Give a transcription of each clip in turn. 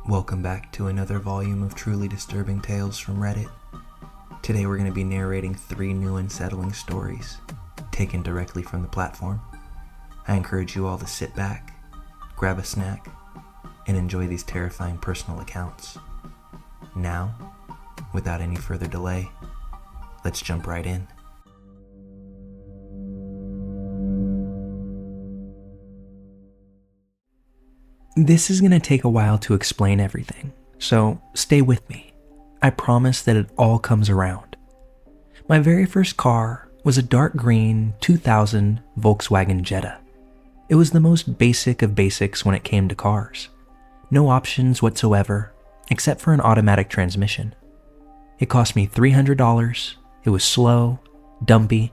Welcome back to another volume of truly disturbing tales from Reddit. Today we're going to be narrating 3 new unsettling stories, taken directly from the platform. I encourage you all to sit back, grab a snack, and enjoy these terrifying personal accounts. Now, without any further delay, let's jump right in. This is going to take a while to explain everything, so stay with me. I promise that it all comes around. My very first car was a dark green 2000 Volkswagen Jetta. It was the most basic of basics when it came to cars. No options whatsoever, except for an automatic transmission. It cost me $300, it was slow, dumpy,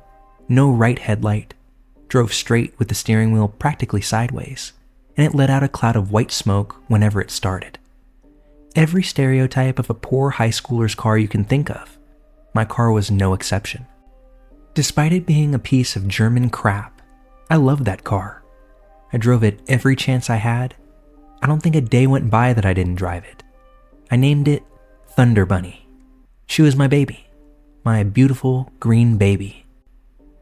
no right headlight, drove straight with the steering wheel practically sideways, and it let out a cloud of white smoke whenever it started. Every stereotype of a poor high schooler's car you can think of, my car was no exception. Despite it being a piece of German crap, I loved that car. I drove it every chance I had. I don't think a day went by that I didn't drive it. I named it Thunder Bunny. She was my baby, my beautiful green baby.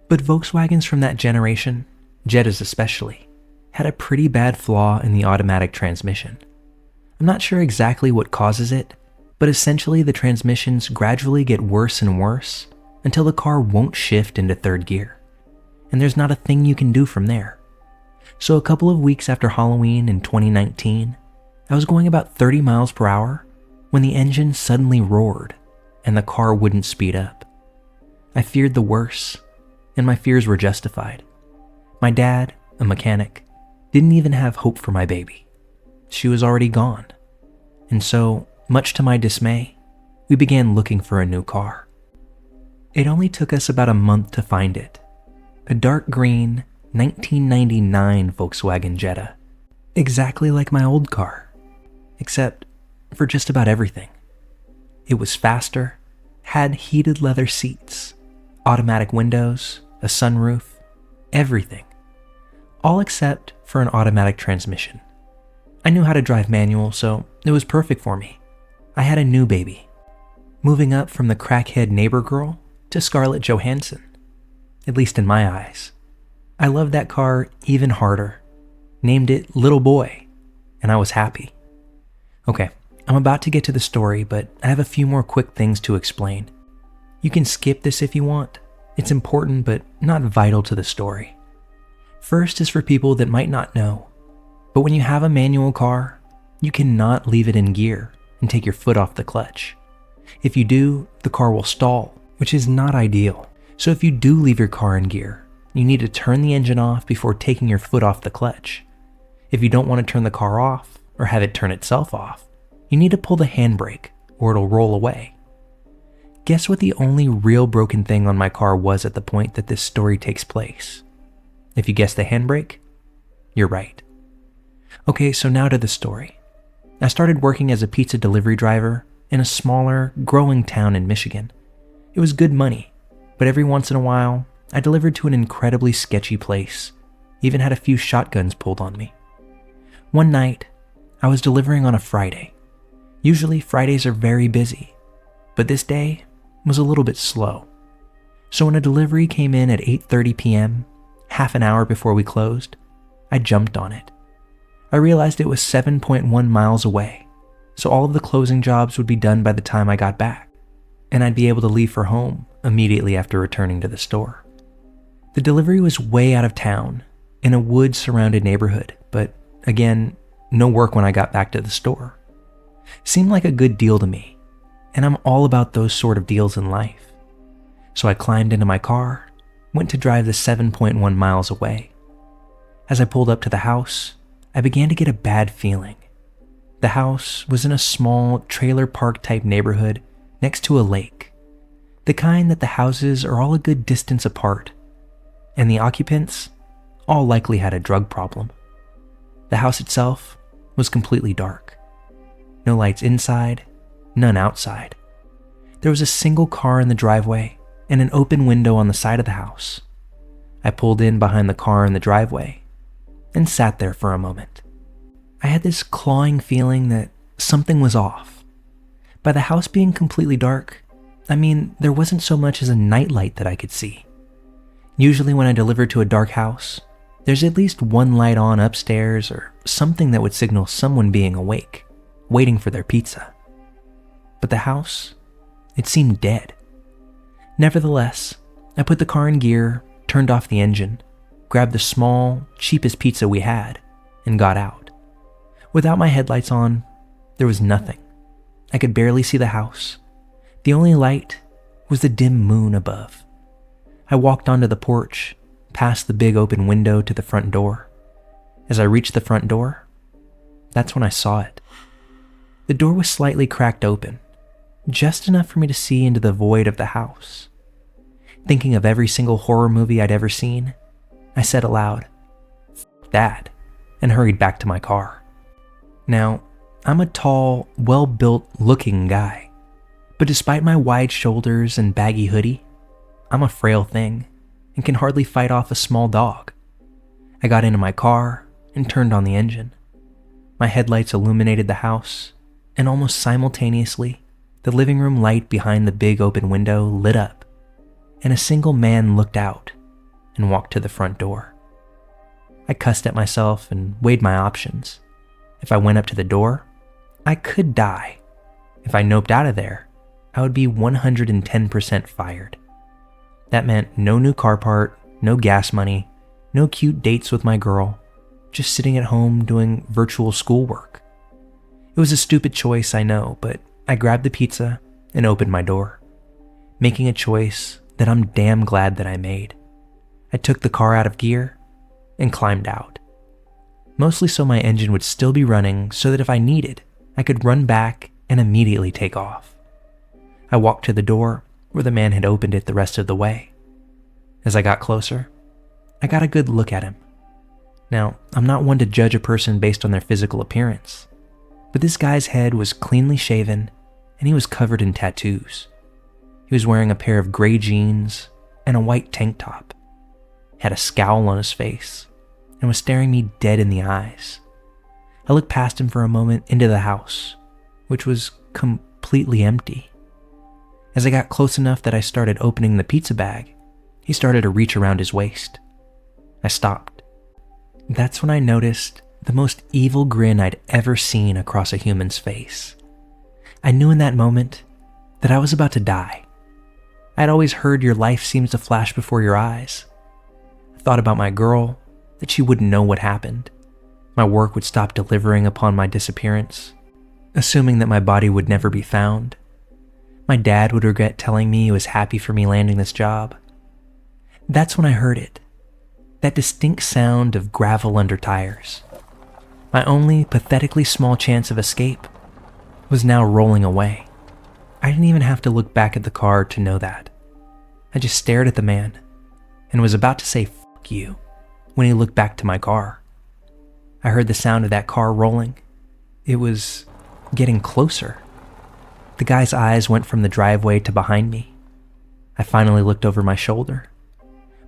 But Volkswagens from that generation, Jettas especially, had a pretty bad flaw in the automatic transmission. I'm not sure exactly what causes it, but essentially the transmissions gradually get worse and worse until the car won't shift into third gear, and there's not a thing you can do from there. So a couple of weeks after Halloween in 2019, I was going about 30 miles per hour when the engine suddenly roared and the car wouldn't speed up. I feared the worst, and my fears were justified. My dad, a mechanic, didn't even have hope for my baby. She was already gone. And so, much to my dismay, we began looking for a new car. It only took us about a month to find it. A dark green 1999 Volkswagen Jetta. Exactly like my old car, except for just about everything. It was faster, had heated leather seats, automatic windows, a sunroof, everything. All except for an automatic transmission. I knew how to drive manual, so it was perfect for me. I had a new baby, moving up from the crackhead neighbor girl to Scarlett Johansson, at least in my eyes. I loved that car even harder, named it Little Boy, and I was happy. Okay, I'm about to get to the story, but I have a few more quick things to explain. You can skip this if you want. It's important, but not vital to the story. First is for people that might not know, but when you have a manual car, you cannot leave it in gear and take your foot off the clutch. If you do, the car will stall, which is not ideal. So if you do leave your car in gear, you need to turn the engine off before taking your foot off the clutch. If you don't want to turn the car off or have it turn itself off, you need to pull the handbrake or it'll roll away. Guess what the only real broken thing on my car was at the point that this story takes place? If you guessed the handbrake, you're right. Okay, so now to the story. I started working as a pizza delivery driver in a smaller, growing town in Michigan. It was good money, but every once in a while, I delivered to an incredibly sketchy place, even had a few shotguns pulled on me. One night, I was delivering on a Friday. Usually Fridays are very busy, but this day was a little bit slow. So when a delivery came in at 8:30 p.m., half an hour before we closed, I jumped on it. I realized it was 7.1 miles away, so all of the closing jobs would be done by the time I got back, and I'd be able to leave for home immediately after returning to the store. The delivery was way out of town, in a wood-surrounded neighborhood, but again, no work when I got back to the store. Seemed like a good deal to me, and I'm all about those sort of deals in life. So I climbed into my car, went to drive the 7.1 miles away. As I pulled up to the house, I began to get a bad feeling. The house was in a small trailer park type neighborhood next to a lake, the kind that the houses are all a good distance apart, and the occupants all likely had a drug problem. The house itself was completely dark. No lights inside, none outside. There was a single car in the driveway and an open window on the side of the house. I pulled in behind the car in the driveway and sat there for a moment. I had this clawing feeling that something was off. By the house being completely dark, I mean, there wasn't so much as a nightlight that I could see. Usually when I deliver to a dark house, there's at least one light on upstairs or something that would signal someone being awake, waiting for their pizza. But the house, it seemed dead. Nevertheless, I put the car in gear, turned off the engine, grabbed the small, cheapest pizza we had, and got out. Without my headlights on, there was nothing. I could barely see the house. The only light was the dim moon above. I walked onto the porch, past the big open window to the front door. As I reached the front door, that's when I saw it. The door was slightly cracked open, just enough for me to see into the void of the house. Thinking of every single horror movie I'd ever seen, I said aloud, "F that," and hurried back to my car. Now, I'm a tall, well-built looking guy, but despite my wide shoulders and baggy hoodie, I'm a frail thing and can hardly fight off a small dog. I got into my car and turned on the engine. My headlights illuminated the house, and almost simultaneously, the living room light behind the big open window lit up, and a single man looked out and walked to the front door. I cussed at myself and weighed my options. If I went up to the door, I could die. If I noped out of there, I would be 110% fired. That meant no new car part, no gas money, no cute dates with my girl, just sitting at home doing virtual schoolwork. It was a stupid choice, I know, but I grabbed the pizza and opened my door, making a choice that I'm damn glad that I made. I took the car out of gear and climbed out, mostly so my engine would still be running so that if I needed, I could run back and immediately take off. I walked to the door where the man had opened it the rest of the way. As I got closer, I got a good look at him. Now, I'm not one to judge a person based on their physical appearance, but this guy's head was cleanly shaven and he was covered in tattoos. He was wearing a pair of gray jeans and a white tank top, had a scowl on his face, and was staring me dead in the eyes. I looked past him for a moment into the house, which was completely empty. As I got close enough that I started opening the pizza bag, he started to reach around his waist. I stopped. That's when I noticed the most evil grin I'd ever seen across a human's face. I knew in that moment that I was about to die. I'd always heard your life seems to flash before your eyes. I thought about my girl, that she wouldn't know what happened. My work would stop delivering upon my disappearance, assuming that my body would never be found. My dad would regret telling me he was happy for me landing this job. That's when I heard it. That distinct sound of gravel under tires. My only pathetically small chance of escape was now rolling away. I didn't even have to look back at the car to know that. I just stared at the man and was about to say "F you" when he looked back to my car. I heard the sound of that car rolling. It was getting closer. The guy's eyes went from the driveway to behind me. I finally looked over my shoulder.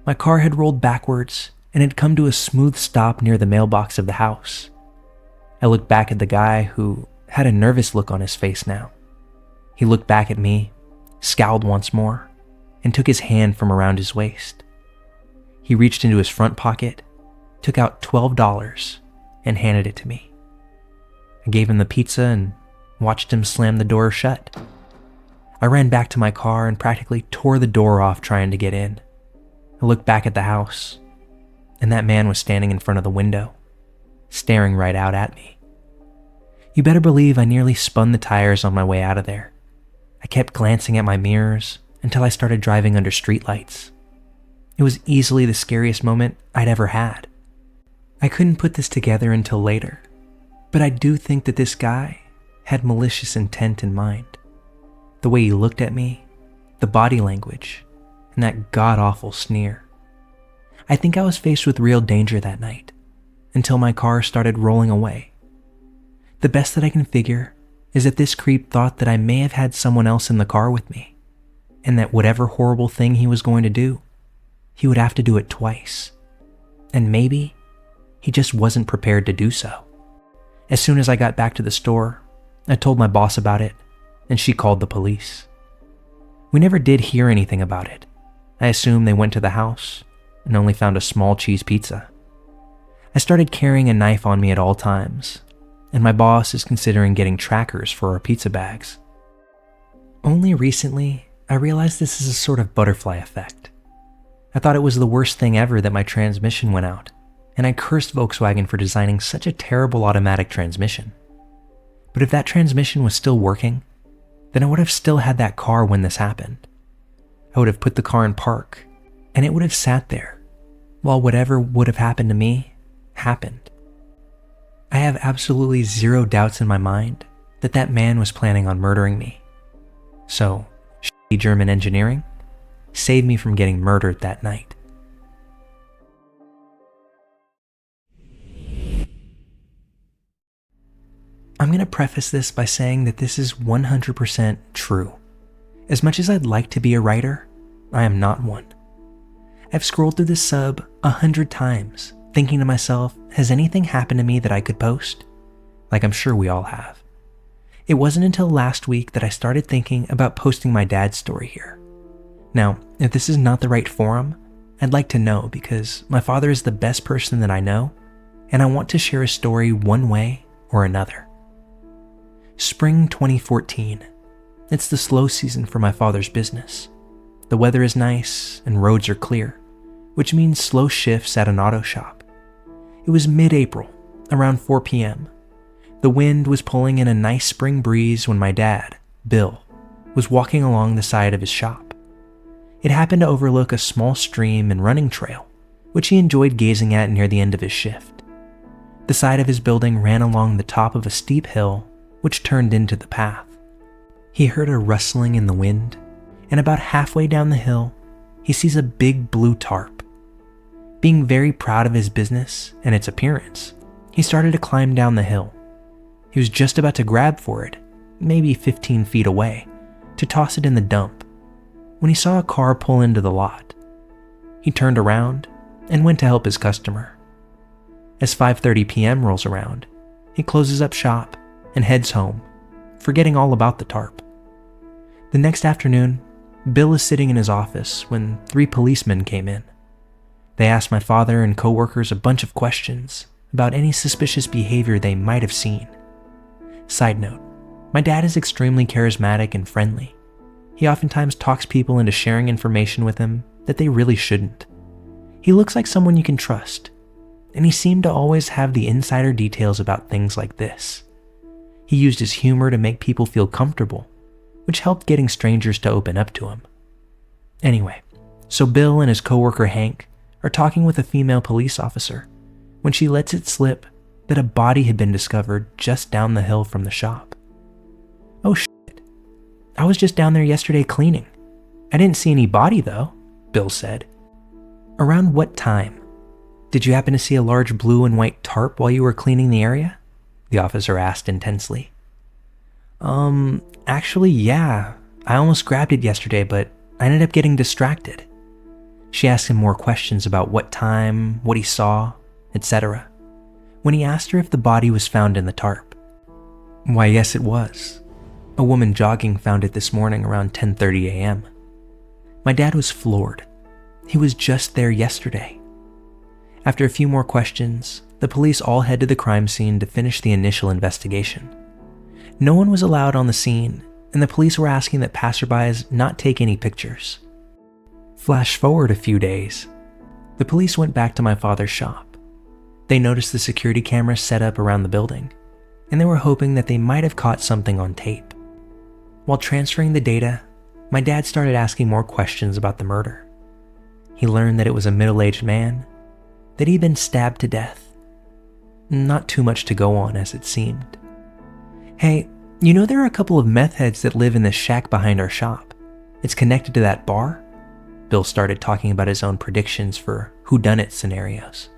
My car had rolled backwards and had come to a smooth stop near the mailbox of the house. I looked back at the guy who had a nervous look on his face now. He looked back at me, scowled once more, and took his hand from around his waist. He reached into his front pocket, took out $12, and handed it to me. I gave him the pizza and watched him slam the door shut. I ran back to my car and practically tore the door off trying to get in. I looked back at the house, and that man was standing in front of the window, staring right out at me. You better believe I nearly spun the tires on my way out of there. I kept glancing at my mirrors until I started driving under streetlights. It was easily the scariest moment I'd ever had. I couldn't put this together until later, but I do think that this guy had malicious intent in mind. The way he looked at me, the body language, and that god-awful sneer. I think I was faced with real danger that night, until my car started rolling away. The best that I can figure is that this creep thought that I may have had someone else in the car with me, and that whatever horrible thing he was going to do, he would have to do it twice. And maybe he just wasn't prepared to do so. As soon as I got back to the store, I told my boss about it, and she called the police. We never did hear anything about it. I assumed they went to the house and only found a small cheese pizza. I started carrying a knife on me at all times, and my boss is considering getting trackers for our pizza bags. Only recently, I realized this is a sort of butterfly effect. I thought it was the worst thing ever that my transmission went out, and I cursed Volkswagen for designing such a terrible automatic transmission. But if that transmission was still working, then I would have still had that car when this happened. I would have put the car in park, and it would have sat there, while whatever would have happened to me happened. I have absolutely zero doubts in my mind that that man was planning on murdering me. So, shitty German engineering saved me from getting murdered that night. I'm going to preface this by saying that this is 100% true. As much as I'd like to be a writer, I am not one. I've scrolled through this sub 100 times, thinking to myself, has anything happened to me that I could post? Like I'm sure we all have. It wasn't until last week that I started thinking about posting my dad's story here. Now, if this is not the right forum, I'd like to know because my father is the best person that I know, and I want to share his story one way or another. Spring 2014. It's the slow season for my father's business. The weather is nice and roads are clear, which means slow shifts at an auto shop. It was mid-April, around 4 p.m. The wind was pulling in a nice spring breeze when my dad, Bill, was walking along the side of his shop. It happened to overlook a small stream and running trail, which he enjoyed gazing at near the end of his shift. The side of his building ran along the top of a steep hill, which turned into the path. He heard a rustling in the wind, and about halfway down the hill, he sees a big blue tarp. Being very proud of his business and its appearance, he started to climb down the hill. He was just about to grab for it, maybe 15 feet away, to toss it in the dump, when he saw a car pull into the lot. He turned around and went to help his customer. As 5:30 p.m. rolls around, he closes up shop and heads home, forgetting all about the tarp. The next afternoon, Bill is sitting in his office when 3 policemen came in. They asked my father and coworkers a bunch of questions about any suspicious behavior they might have seen. Side note, my dad is extremely charismatic and friendly. He oftentimes talks people into sharing information with him that they really shouldn't. He looks like someone you can trust, and he seemed to always have the insider details about things like this. He used his humor to make people feel comfortable, which helped getting strangers to open up to him. Anyway, so Bill and his coworker Hank are talking with a female police officer when she lets it slip that a body had been discovered just down the hill from the shop. "Oh shit, I was just down there yesterday cleaning. I didn't see any body though," Bill said. "Around what time? Did you happen to see a large blue and white tarp while you were cleaning the area?" the officer asked intensely. Actually, yeah. I almost grabbed it yesterday, but I ended up getting distracted." She asked him more questions about what time, what he saw, etc. when he asked her if the body was found in the tarp. "Why, yes, it was. A woman jogging found it this morning around 10:30 a.m. My dad was floored. He was just there yesterday. After a few more questions, the police all head to the crime scene to finish the initial investigation. No one was allowed on the scene, and the police were asking that passerbys not take any pictures. Flash forward a few days. The police went back to my father's shop. They noticed the security cameras set up around the building, and they were hoping that they might have caught something on tape. While transferring the data, my dad started asking more questions about the murder. He learned that it was a middle-aged man, that he'd been stabbed to death. Not too much to go on, as it seemed. "Hey, you know there are a couple of meth heads that live in this shack behind our shop. It's connected to that bar?" Bill started talking about his own predictions for whodunit scenarios.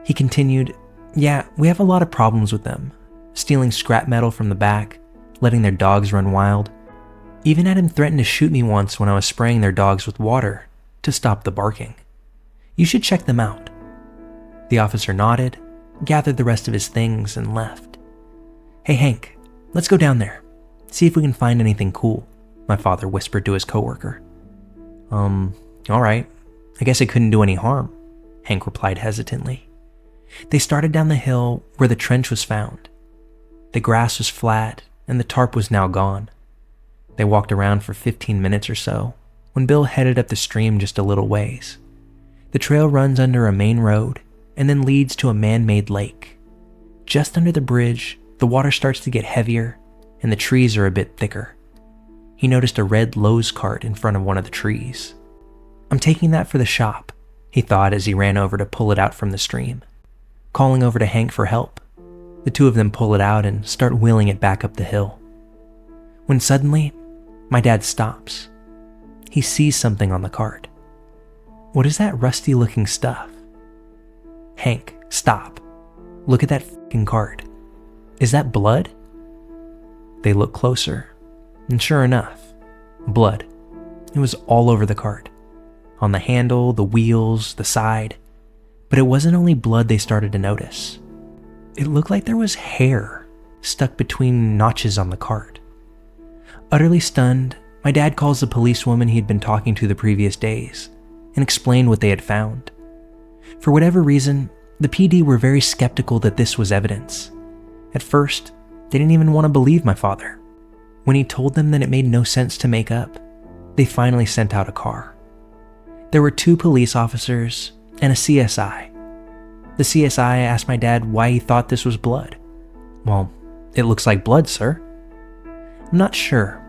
He continued, "Yeah, we have a lot of problems with them. Stealing scrap metal from the back, letting their dogs run wild. Even had him threaten to shoot me once when I was spraying their dogs with water to stop the barking. You should check them out." The officer nodded, gathered the rest of his things, and left. "Hey Hank, let's go down there, see if we can find anything cool," my father whispered to his coworker. All right. I guess it couldn't do any harm," Hank replied hesitantly. They started down the hill where the trench was found. The grass was flat and the tarp was now gone. They walked around for 15 minutes or so when Bill headed up the stream just a little ways. The trail runs under a main road and then leads to a man-made lake. Just under the bridge, the water starts to get heavier and the trees are a bit thicker. He noticed a red Lowe's cart in front of one of the trees. "I'm taking that for the shop," he thought as he ran over to pull it out from the stream. Calling over to Hank for help, the two of them pull it out and start wheeling it back up the hill. When suddenly, my dad stops. He sees something on the cart. "What is that rusty-looking stuff?" "Hank, stop. Look at that f***ing cart. Is that blood?" They look closer, and sure enough, blood. It was all over the cart. On the handle, the wheels, the side. But it wasn't only blood they started to notice. It looked like there was hair stuck between notches on the cart. Utterly stunned, my dad calls the policewoman he had been talking to the previous days and explained what they had found. For whatever reason, the PD were very skeptical that this was evidence. At first, they didn't even want to believe my father. When he told them that it made no sense to make up, they finally sent out a car. There were 2 police officers and a CSI. The CSI asked my dad why he thought this was blood. "Well, it looks like blood, sir." "I'm not sure.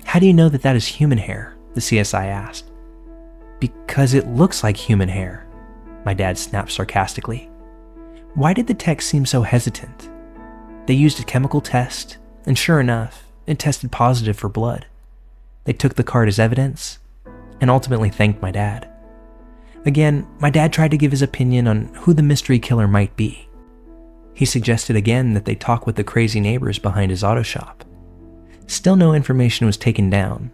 How do you know that that is human hair?" the CSI asked. "Because it looks like human hair," my dad snapped sarcastically. Why did the tech seem so hesitant? They used a chemical test, and sure enough, it tested positive for blood. They took the cart as evidence, and ultimately thanked my dad. Again, my dad tried to give his opinion on who the mystery killer might be. He suggested again that they talk with the crazy neighbors behind his auto shop. Still no information was taken down,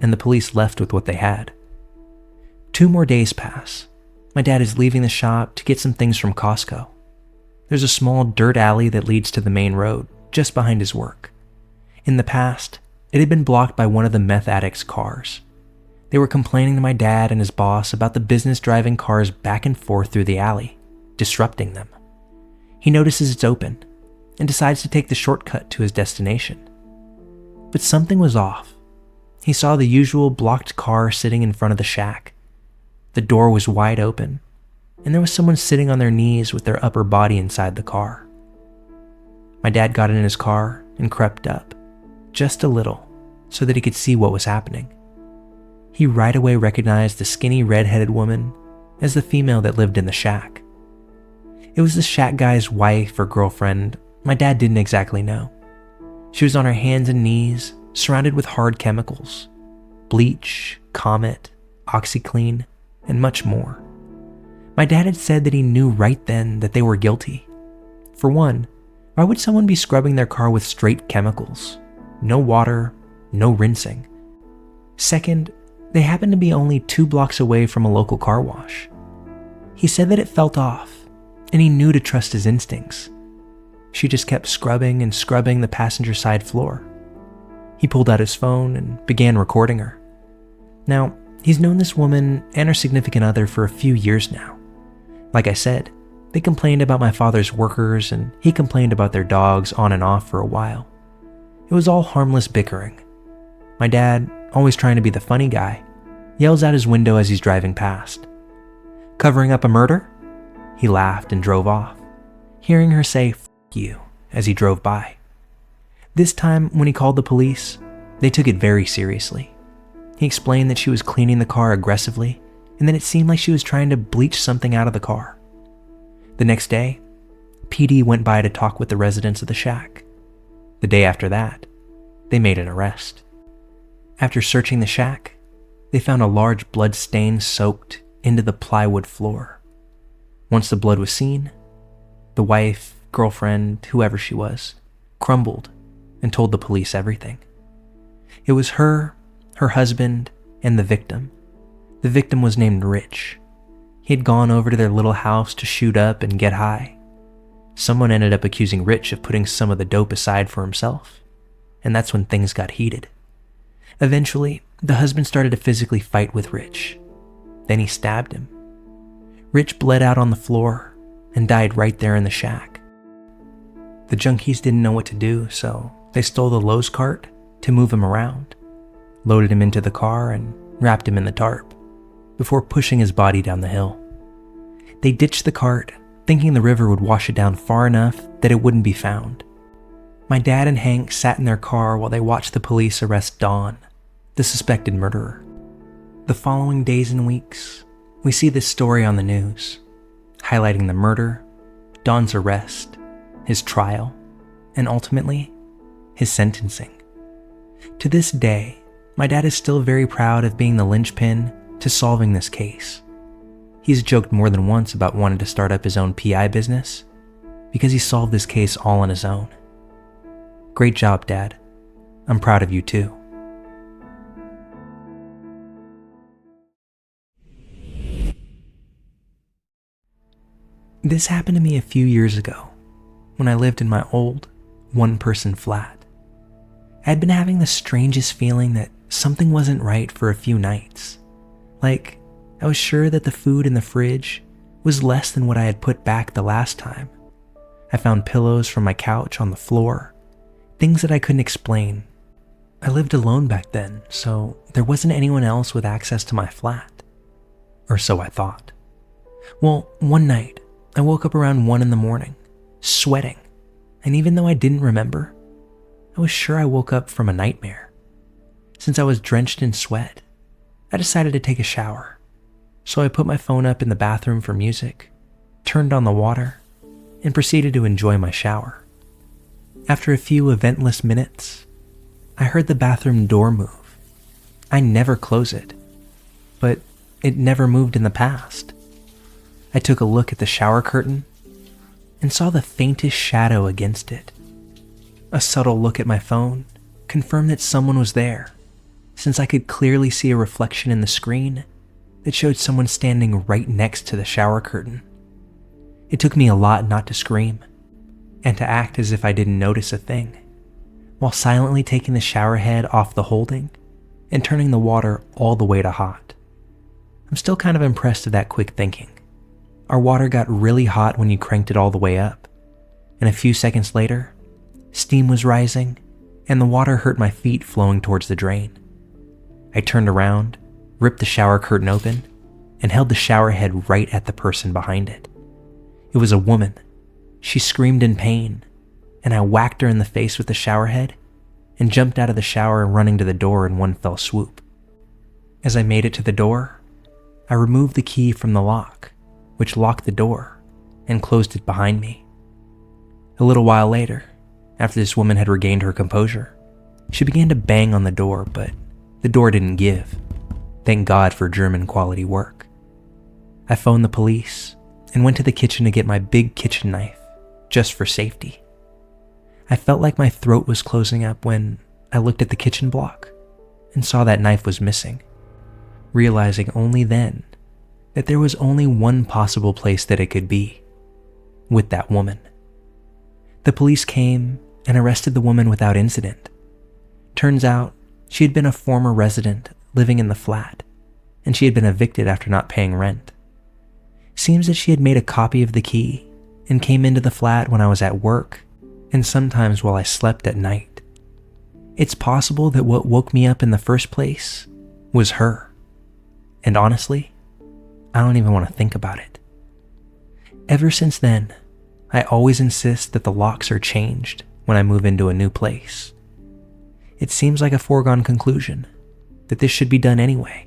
and the police left with what they had. 2 more days pass. My dad is leaving the shop to get some things from Costco. There's a small dirt alley that leads to the main road, just behind his work. In the past, it had been blocked by one of the meth addicts' cars. They were complaining to my dad and his boss about the business driving cars back and forth through the alley, disrupting them. He notices it's open and decides to take the shortcut to his destination. But something was off. He saw the usual blocked car sitting in front of the shack. The door was wide open, and there was someone sitting on their knees with their upper body inside the car. My dad got in his car and crept up, just a little, so that he could see what was happening. He right away recognized the skinny red-headed woman as the female that lived in the shack. It was the shack guy's wife or girlfriend. My dad didn't exactly know. She was on her hands and knees, surrounded with hard chemicals, bleach, Comet, OxyClean, and much more. My dad had said that he knew right then that they were guilty. For one, why would someone be scrubbing their car with straight chemicals? No water, no rinsing. Second, they happened to be only 2 blocks away from a local car wash. He said that it felt off, and he knew to trust his instincts. She just kept scrubbing and scrubbing the passenger side floor. He pulled out his phone and began recording her. Now, he's known this woman and her significant other for a few years now. Like I said, they complained about my father's workers and he complained about their dogs on and off for a while. It was all harmless bickering. My dad, always trying to be the funny guy, yells out his window as he's driving past. "Covering up a murder?" He laughed and drove off, hearing her say "F you" as he drove by. This time, when he called the police, they took it very seriously. He explained that she was cleaning the car aggressively and that it seemed like she was trying to bleach something out of the car. The next day, PD went by to talk with the residents of the shack. The day after that, they made an arrest. After searching the shack, they found a large blood stain soaked into the plywood floor. Once the blood was seen, the wife, girlfriend, whoever she was, crumbled and told the police everything. It was her husband, and the victim. The victim was named Rich. He had gone over to their little house to shoot up and get high. Someone ended up accusing Rich of putting some of the dope aside for himself, and that's when things got heated. Eventually, the husband started to physically fight with Rich. Then he stabbed him. Rich bled out on the floor and died right there in the shack. The junkies didn't know what to do, so they stole the Lowe's cart to move him around, loaded him into the car, and wrapped him in the tarp before pushing his body down the hill. They ditched the cart, thinking the river would wash it down far enough that it wouldn't be found. My dad and Hank sat in their car while they watched the police arrest Don, the suspected murderer. The following days and weeks, we see this story on the news, highlighting the murder, Don's arrest, his trial, and ultimately, his sentencing. To this day, my dad is still very proud of being the linchpin to solving this case. He's joked more than once about wanting to start up his own PI business because he solved this case all on his own. Great job, Dad. I'm proud of you too. This happened to me a few years ago when I lived in my old one-person flat. I had been having the strangest feeling that something wasn't right for a few nights. Like, I was sure that the food in the fridge was less than what I had put back the last time. I found pillows from my couch on the floor, things that I couldn't explain. I lived alone back then, so there wasn't anyone else with access to my flat. Or so I thought. Well, one night, I woke up around 1 a.m, sweating, and even though I didn't remember, I was sure I woke up from a nightmare. Since I was drenched in sweat, I decided to take a shower. So I put my phone up in the bathroom for music, turned on the water, and proceeded to enjoy my shower. After a few eventless minutes, I heard the bathroom door move. I never close it, but it never moved in the past. I took a look at the shower curtain and saw the faintest shadow against it. A subtle look at my phone confirmed that someone was there, since I could clearly see a reflection in the screen that showed someone standing right next to the shower curtain. It took me a lot not to scream, and to act as if I didn't notice a thing, while silently taking the shower head off the holding and turning the water all the way to hot. I'm still kind of impressed at that quick thinking. Our water got really hot when you cranked it all the way up, and a few seconds later, steam was rising and the water hurt my feet flowing towards the drain. I turned around, ripped the shower curtain open, and held the shower head right at the person behind it. It was a woman. She screamed in pain, and I whacked her in the face with the shower head and jumped out of the shower, running to the door in one fell swoop. As I made it to the door, I removed the key from the lock, which locked the door and closed it behind me. A little while later, after this woman had regained her composure, she began to bang on the door, but the door didn't give. Thank God for German quality work. I phoned the police and went to the kitchen to get my big kitchen knife, just for safety. I felt like my throat was closing up when I looked at the kitchen block and saw that knife was missing, realizing only then that there was only one possible place that it could be, with that woman. The police came and arrested the woman without incident. Turns out, she had been a former resident living in the flat, and she had been evicted after not paying rent. Seems that she had made a copy of the key and came into the flat when I was at work and sometimes while I slept at night. It's possible that what woke me up in the first place was her. And honestly, I don't even want to think about it. Ever since then, I always insist that the locks are changed when I move into a new place. It seems like a foregone conclusion that this should be done anyway,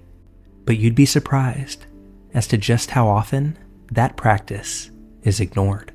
but you'd be surprised as to just how often that practice is ignored.